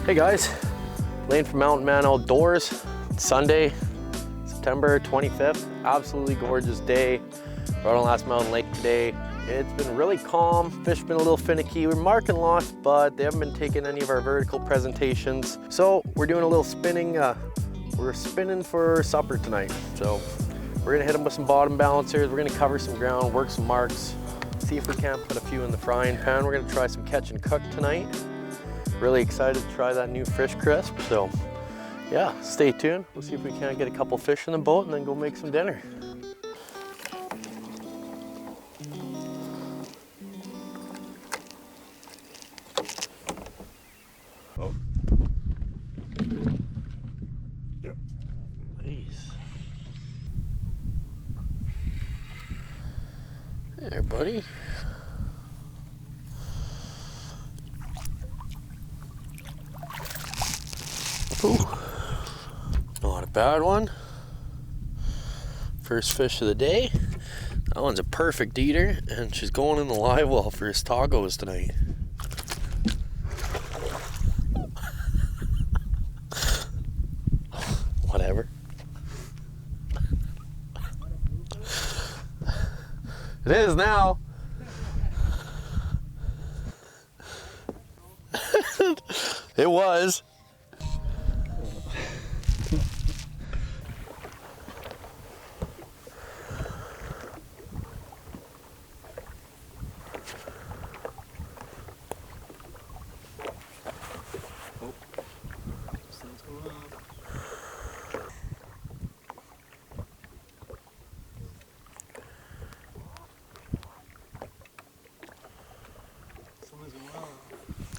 Hey guys, Lane from Mountain Man Outdoors. It's Sunday, September 25th. Absolutely gorgeous day. We're out on Last Mountain Lake today. It's been really calm. Fish been a little finicky. We're marking lost, but they haven't been taking any of our vertical presentations. So we're doing a little spinning. We're spinning for supper tonight. So we're gonna hit them with some bottom balancers. We're gonna cover some ground, work some marks, see if we can't put a few in the frying pan. We're gonna try some catch and cook tonight. Really excited to try that new fish crisp. So yeah, stay tuned. We'll see if we can't get a couple fish in the boat and then go make some dinner. Oh. Yep. Nice. There, buddy. Ooh, not a bad one. First fish of the day. That one's a perfect eater, and she's going in the live well for his tacos tonight. Whatever. It is now. It was.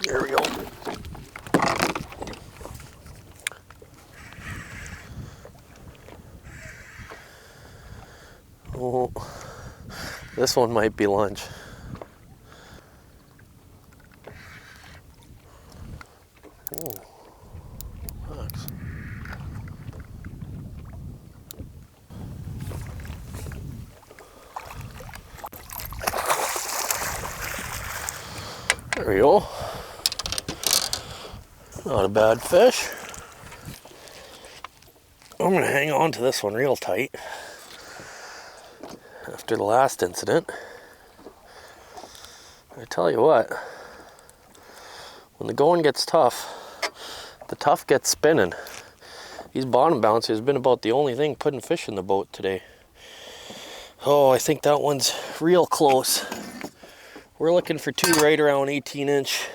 There we go. Oh, this one might be lunch. Oh, relax. There we go. Not a bad fish. I'm gonna hang on to this one real tight after the last incident. I tell you what, when the going gets tough, the tough gets spinning. These bottom bouncers have been about the only thing putting fish in the boat today. Oh, I think that one's real close. We're looking for two right around 18-inch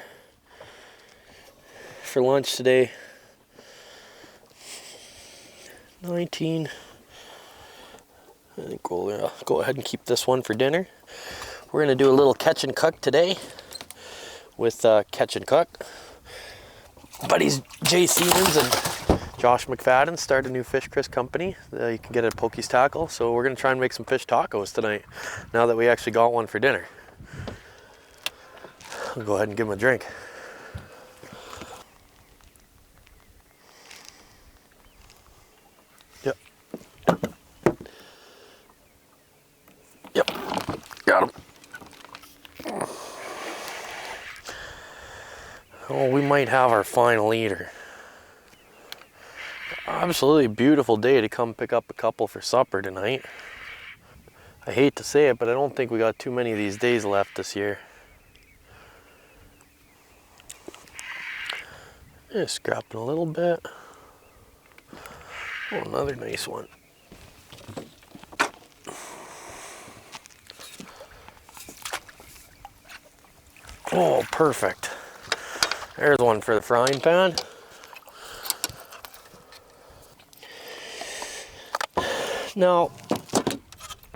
for lunch today. 19. I think we'll go ahead and keep this one for dinner. We're gonna do a little catch and cook today with Catch and Cook. Buddies Jay Siemens and Josh McFadden started a new fish crisp company that you can get at Pokey's Tackle. So we're gonna try and make some fish tacos tonight now that we actually got one for dinner. I'll go ahead and give him a drink. Yep. Yep. Got him. Oh, we might have our final eater. Absolutely beautiful day to come pick up a couple for supper tonight. I hate to say it, but I don't think we got too many of these days left this year. Just scrapping a little bit. Oh, another nice one. Oh, perfect. There's one for the frying pan. Now,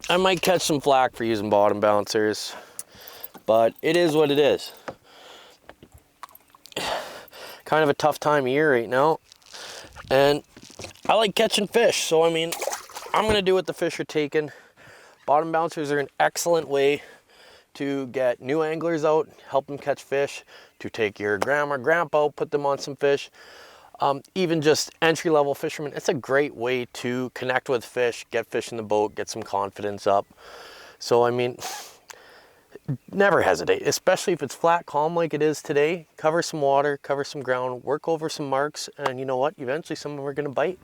I might catch some flack for using bottom bouncers, but it is what it is. Kind of a tough time of year right now, and I like catching fish, so I mean, I'm gonna do what the fish are taking. Bottom bouncers are an excellent way to get new anglers out, help them catch fish, to take your grandma, grandpa out, put them on some fish. Even just entry-level fishermen, it's a great way to connect with fish, get fish in the boat, get some confidence up. So I mean, never hesitate, especially if it's flat, calm like it is today. Cover some water, cover some ground, work over some marks, and you know what? Eventually some of them are gonna bite.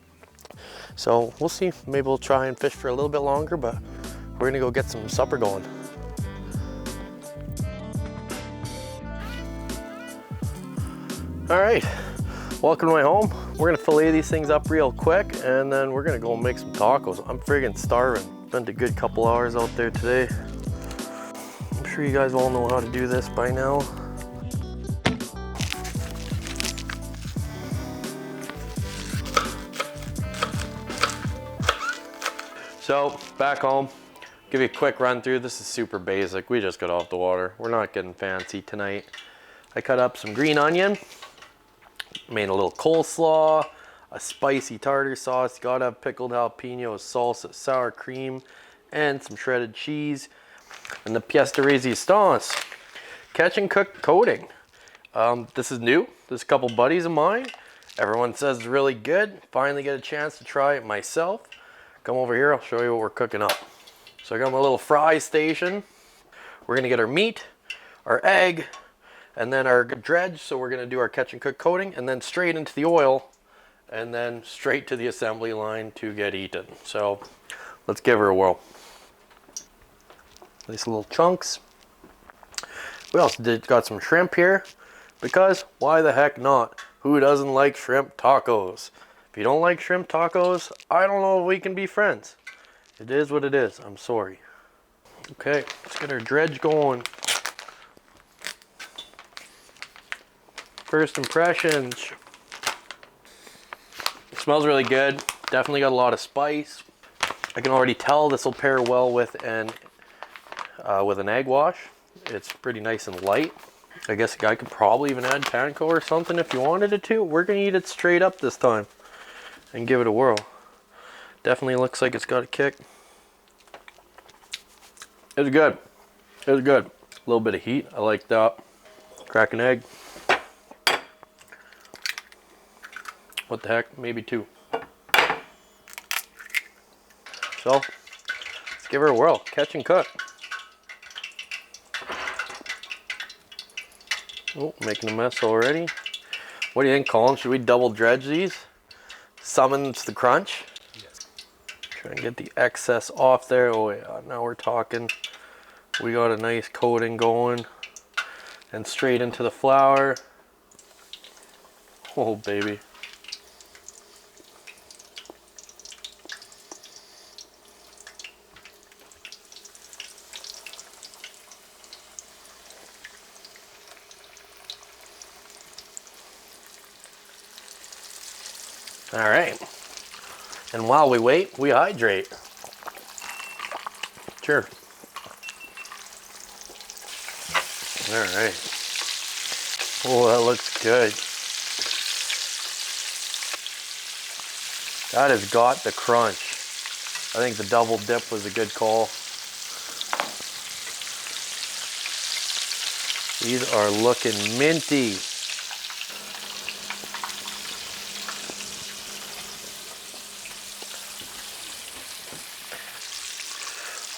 So we'll see, maybe we'll try and fish for a little bit longer, but we're gonna go get some supper going. All right, welcome to my home. We're gonna fillet these things up real quick, and then we're gonna go make some tacos. I'm friggin' starving. Spent a good couple hours out there today. I'm sure you guys all know how to do this by now. So, back home, give you a quick run through. This is super basic. We just got off the water. We're not getting fancy tonight. I cut up some green onion, made a little coleslaw, a spicy tartar sauce, gotta have pickled jalapenos, salsa, sour cream, and some shredded cheese. And the pièce de résistance, catch and cook coating. This is new. There's a couple buddies of mine. Everyone says it's really good. Finally get a chance to try it myself. Come over here, I'll show you what we're cooking up. So I got my little fry station. We're gonna get our meat, our egg, and then our dredge. So we're gonna do our catch and cook coating, and then straight into the oil, and then straight to the assembly line to get eaten. So let's give her a whirl. Nice little chunks. We also got some shrimp here, because why the heck not? Who doesn't like shrimp tacos? If you don't like shrimp tacos, I don't know if we can be friends. It is what it is. I'm sorry. Okay, let's get our dredge going. First impressions. It smells really good. Definitely got a lot of spice. I can already tell this will pair well with an egg wash. It's pretty nice and light. I guess a guy could probably even add panko or something if you wanted it to. We're gonna eat it straight up this time and give it a whirl. Definitely looks like it's got a kick. It was good. It was good. A little bit of heat. I like that. Crack an egg. What the heck? Maybe two. So, let's give her a whirl. Catch and cook. Oh, making a mess already. What do you think, Colin? Should we double dredge these? Summons the crunch? Yes. Try and get the excess off there. Oh yeah, now we're talking. We got a nice coating going. And straight into the flour. Oh baby. All right, and while we wait, we hydrate. Sure. All right. Oh, that looks good. That has got the crunch. I think the double dip was a good call. These are looking minty.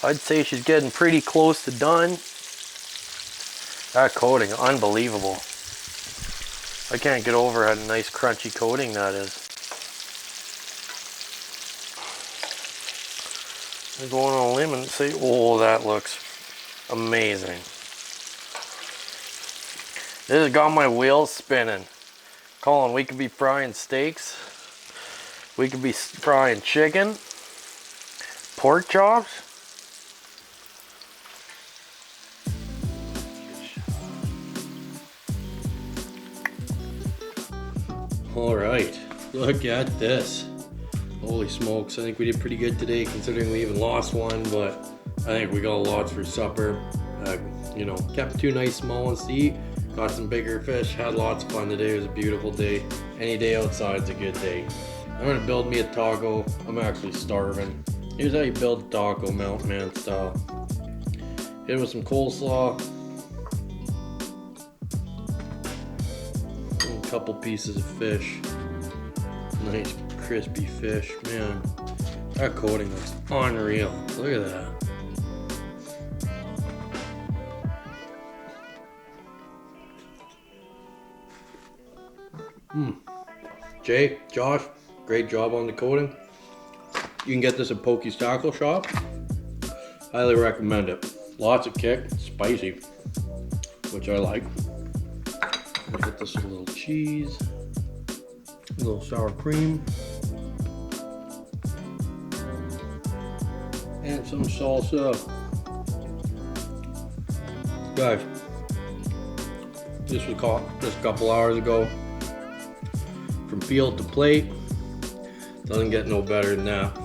I'd say she's getting pretty close to done. That coating, unbelievable. I can't get over how nice crunchy coating that is. I'm going on a limb and say, oh, that looks amazing. This has got my wheels spinning. Colin, we could be frying steaks. We could be frying chicken, pork chops. All right, look at this. Holy smokes, I think we did pretty good today considering we even lost one, but I think we got lots for supper. You know, kept two nice small ones to eat, got some bigger fish, had lots of fun today. It was a beautiful day. Any day outside's a good day. I'm gonna build me a taco. I'm actually starving. Here's how you build a taco, Mountain Man style. Hit it with some coleslaw. A couple pieces of fish. Nice crispy fish. Man, that coating looks unreal. Look at that. Jay, Josh, great job on the coating. You can get this at Pokey's Tackle Shop. Highly recommend it. Lots of kick, spicy, which I like. I'll get this with a little cheese, a little sour cream, and some salsa. Guys, this was caught just a couple hours ago. From field to plate, doesn't get no better than that.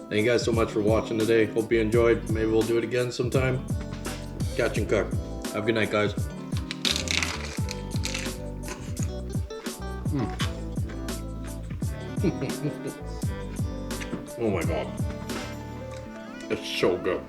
Thank you guys so much for watching today. Hope you enjoyed. Maybe we'll do it again sometime. Catch and cook. Have a good night, guys. Oh my God. It's so good.